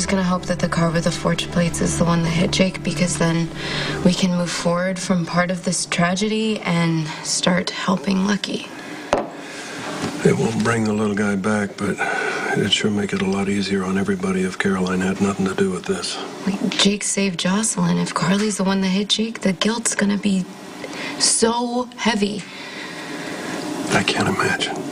just gonna hope that the car with the forged plates is the one that hit Jake, because then we can move forward from part of this tragedy and start helping Lucky. It won't bring the little guy back, but it'd sure make it a lot easier on everybody if Caroline had nothing to do with this. Like, Jake saved Jocelyn. If Carly's the one that hit Jake, the guilt's gonna be so heavy. I can't imagine.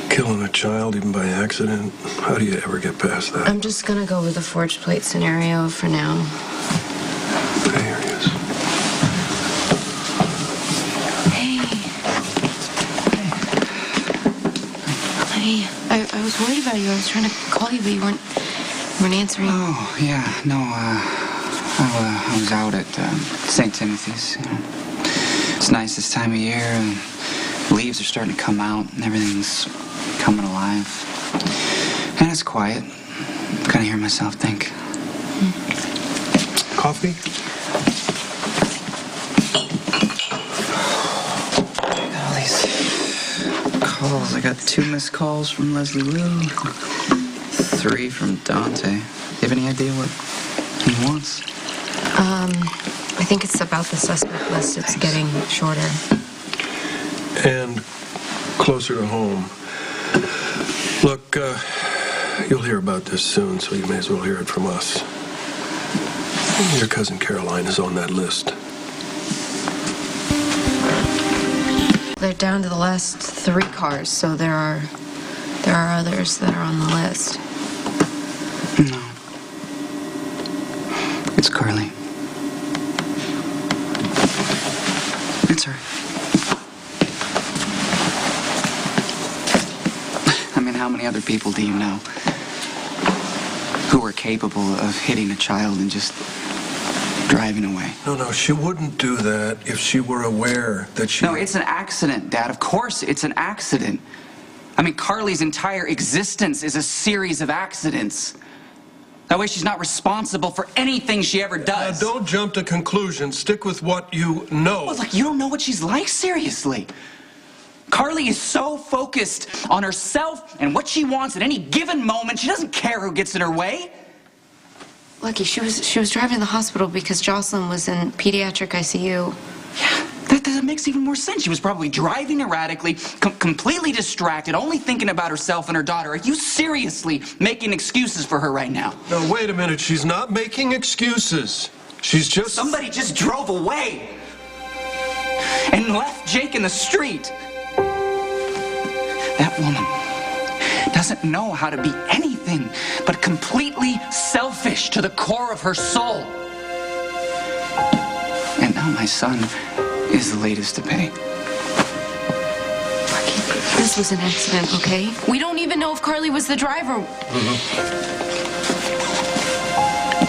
Killing a child, even by accident, how do you ever get past that? I'm just gonna go with the forged plate scenario for now. There he is. Hey, I was worried about you. I was trying to call you, but you weren't answering. Oh, yeah, no, I was out at St. Timothy's. You know. It's nice this time of year, and leaves are starting to come out, and everything's coming alive. And it's quiet. I kind of hear myself think. Coffee? All these calls. I got 2 missed calls from Leslie Lulu, 3 from Dante. You have any idea what he wants? I think it's about the suspect list. It's getting shorter. And closer to home. Look, you'll hear about this soon, so you may as well hear it from us. Your cousin Caroline is on that list. They're down to the last 3 cars, so there are others that are on the list. No. It's Carly. It's her. I mean, how many other people do you know who are capable of hitting a child and just driving away? No, she wouldn't do that if she were aware that she... No, it's an accident, Dad. Of course it's an accident. I mean, Carly's entire existence is a series of accidents. That way she's not responsible for anything she ever does. Now, don't jump to conclusions. Stick with what you know. Well, look, you don't know what she's like, seriously. Carly is so focused on herself and what she wants at any given moment, she doesn't care who gets in her way. Lucky, she was driving to the hospital because Jocelyn was in pediatric ICU. Yeah, that makes even more sense. She was probably driving erratically, completely distracted, only thinking about herself and her daughter. Are you seriously making excuses for her right now? No, wait a minute. She's not making excuses. She's just... Somebody just drove away and left Jake in the street. That woman doesn't know how to be anything but completely selfish to the core of her soul. And now my son is the latest to pay. Lucky, this was an accident, okay? We don't even know if Carly was the driver.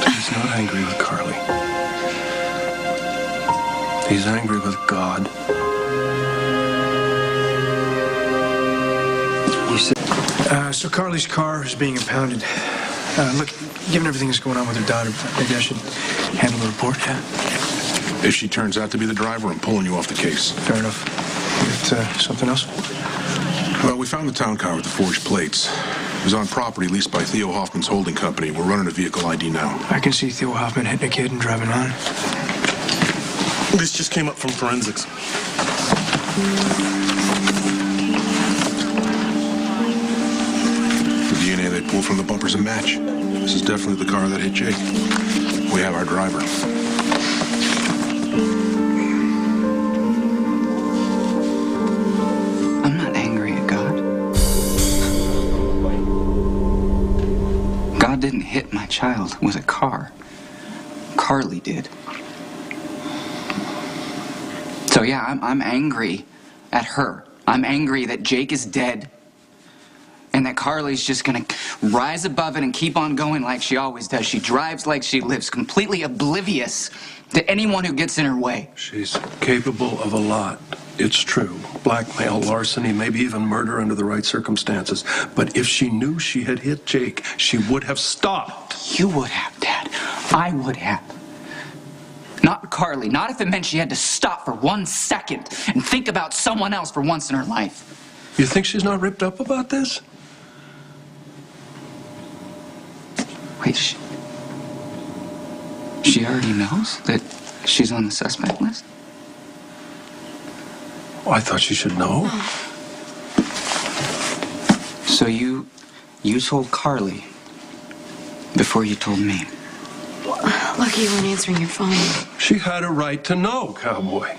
He's not angry with Carly. He's angry with God. So Carly's car is being impounded. Look, given everything that's going on with her daughter, maybe I should handle the report, yeah? If she turns out to be the driver, I'm pulling you off the case. Fair enough. You got something else? Well, we found the town car with the forged plates. It was on property leased by Theo Hoffman's holding company. We're running a vehicle ID now. I can see Theo Hoffman hitting a kid and driving on. This just came up from forensics. The DNA they pulled from the bumpers a match. This is definitely the car that hit Jake. We have our driver. I'm not angry at God. God didn't hit my child with a car. Carly did. So yeah, I'm angry at her. I'm angry that Jake is dead and that Carly's just gonna rise above it and keep on going like she always does. She drives like she lives, completely oblivious to anyone who gets in her way. She's capable of a lot. It's true. Blackmail, larceny, maybe even murder under the right circumstances. But if she knew she had hit Jake, she would have stopped. You would have, Dad. I would have. Not Carly. Not if it meant she had to stop for 1 second and think about someone else for once in her life. You think she's not ripped up about this? Wait, she already knows that she's on the suspect list? Oh, I thought she should know. So you told Carly before you told me? Lucky you weren't answering your phone. She had a right to know, cowboy.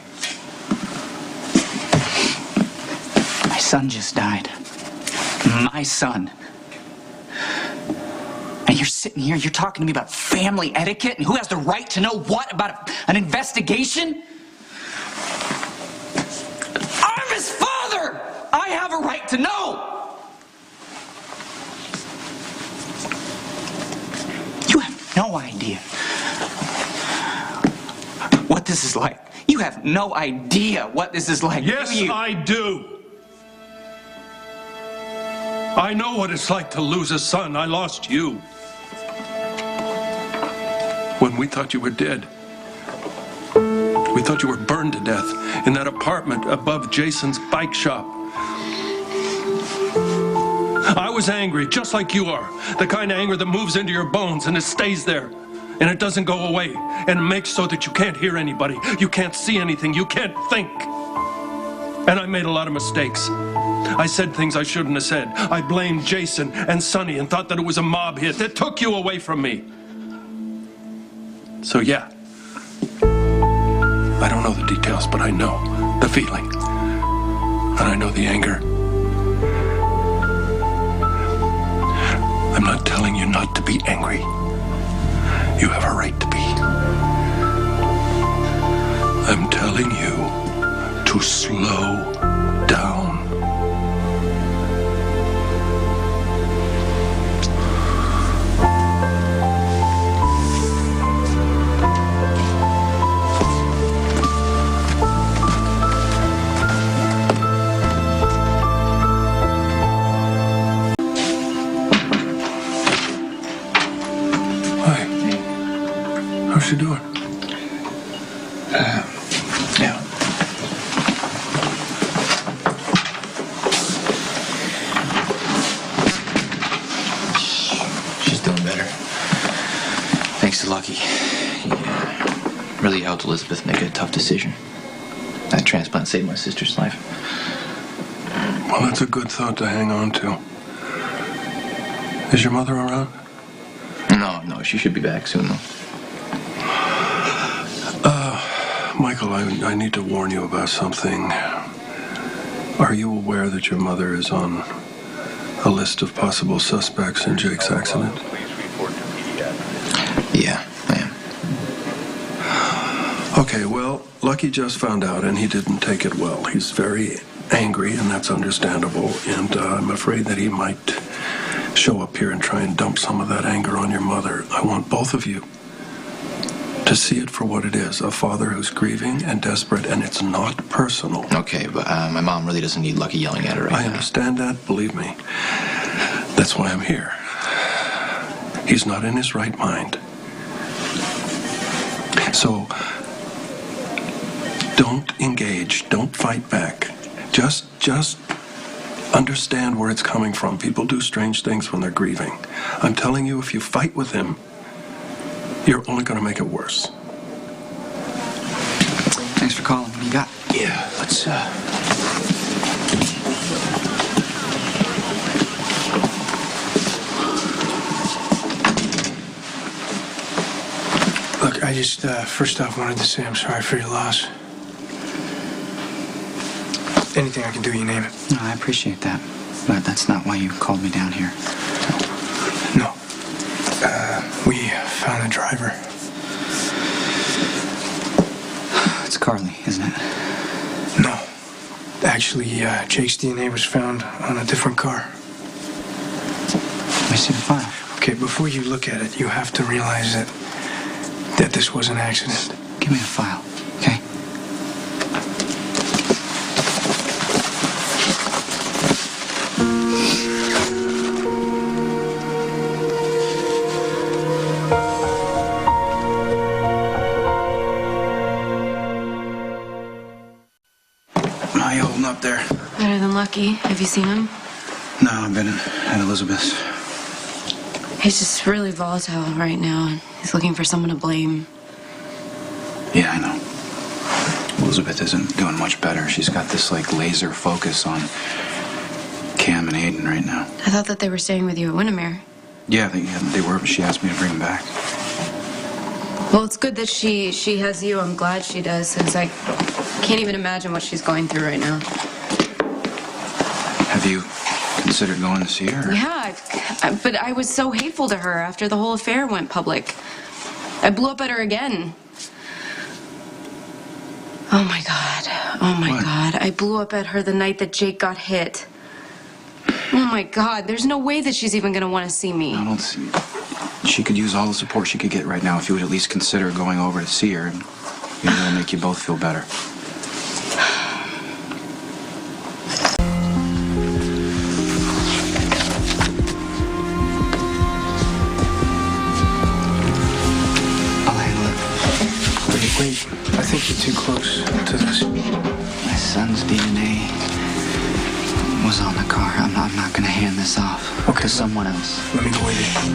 My son just died. My son. And you're sitting here, you're talking to me about family etiquette and who has the right to know what about an investigation? I'm his father! I have a right to know! You have no idea what this is like. You have no idea what this is like. Yes, do you? I do. I know what it's like to lose a son. I lost you. When we thought you were dead. We thought you were burned to death in that apartment above Jason's bike shop. I was angry, just like you are. The kind of anger that moves into your bones and it stays there. And it doesn't go away. And it makes so that you can't hear anybody. You can't see anything. You can't think. And I made a lot of mistakes. I said things I shouldn't have said. I blamed Jason and Sonny and thought that it was a mob hit that took you away from me. So yeah. I don't know the details, but I know the feeling. And I know the anger. I'm not telling you not to be angry. You have a right to be. I'm telling you to slow down. How's she doing? Yeah. She's doing better. Thanks to Lucky. He really helped Elizabeth make a tough decision. That transplant saved my sister's life. Well, that's a good thought to hang on to. Is your mother around? No, she should be back soon, though. Michael, I need to warn you about something. Are you aware that your mother is on a list of possible suspects in Jake's accident? Yeah, I am. Okay, well, Lucky just found out, and he didn't take it well. He's very angry, and that's understandable, and I'm afraid that he might show up here and try and dump some of that anger on your mother. I want both of you to see it for what it is, a father who's grieving and desperate, and it's not personal. Okay, but my mom really doesn't need Lucky yelling at her right now. I understand that, believe me. That's why I'm here. He's not in his right mind. So, don't engage, don't fight back. Just understand where it's coming from. People do strange things when they're grieving. I'm telling you, if you fight with him, you're only going to make it worse. Thanks for calling. What do you got? Yeah, let's, Look, I just, first off, wanted to say I'm sorry for your loss. Anything I can do, you name it. No, I appreciate that. But that's not why you called me down here. No. We found the driver. It's Carly, isn't it? No. Actually, Jake's DNA was found on a different car. Let me see the file. Okay, before you look at it, you have to realize that this was an accident. Give me the file, okay? How you holding up there? Better than Lucky. Have you seen him? No, I've been at Elizabeth's. He's just really volatile right now, and he's looking for someone to blame. Yeah, I know. Elizabeth isn't doing much better. She's got this, like, laser focus on Cam and Aiden right now. I thought that they were staying with you at Windermere. Yeah, they were, but she asked me to bring them back. Well, it's good that she has you. I'm glad she does, since I can't even imagine what she's going through right now. Have you considered going to see her? Yeah, but I was so hateful to her after the whole affair went public. I blew up at her again. Oh, my God. Oh, my God. I blew up at her the night that Jake got hit. Oh, my God. There's no way that she's even going to want to see me. I don't see... She could use all the support she could get right now if you would at least consider going over to see her. And maybe it'll make you both feel better. I'll handle it. Wait. I think you're too close to this. My son's DNA was on the car. I'm not gonna hand this off to someone else. Let me go with you.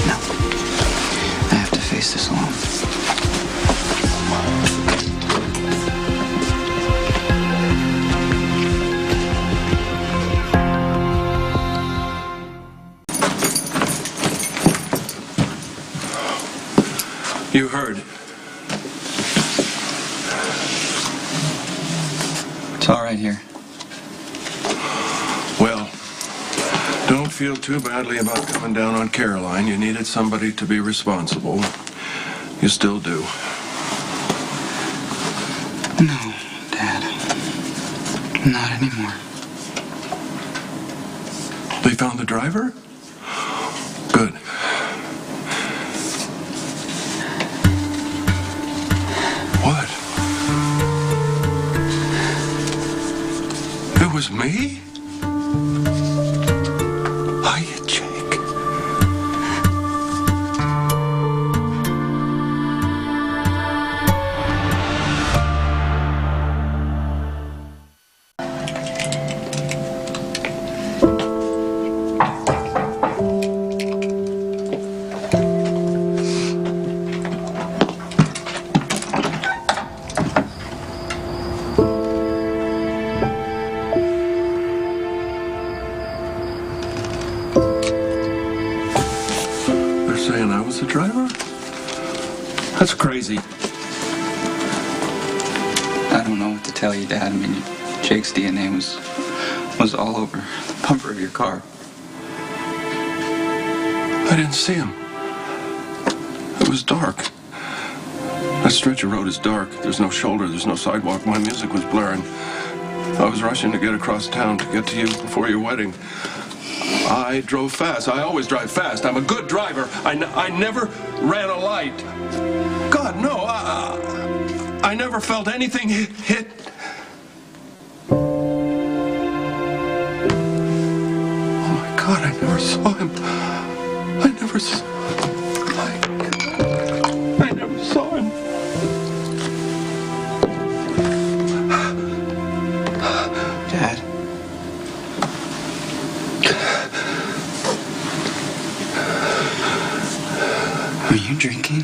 No. I have to face this alone. You heard. It's all right here. Well, don't feel too badly about coming down on Caroline. You needed somebody to be responsible. You still do. No, Dad. Not anymore. They found the driver? Good. What? It was me? Hiya, Jake. Saying I was the driver? That's crazy. I don't know what to tell you, Dad. I mean, Jake's DNA was all over the bumper of your car. I didn't see him. It was dark. That stretch of road is dark. There's no shoulder, there's no sidewalk. My music was blaring. I was rushing to get across town to get to you before your wedding. I drove fast. I always drive fast. I'm a good driver. I never ran a light. God, no. I never felt anything hit. Oh, my God, I never saw him. I never saw him. Dad? Are you drinking?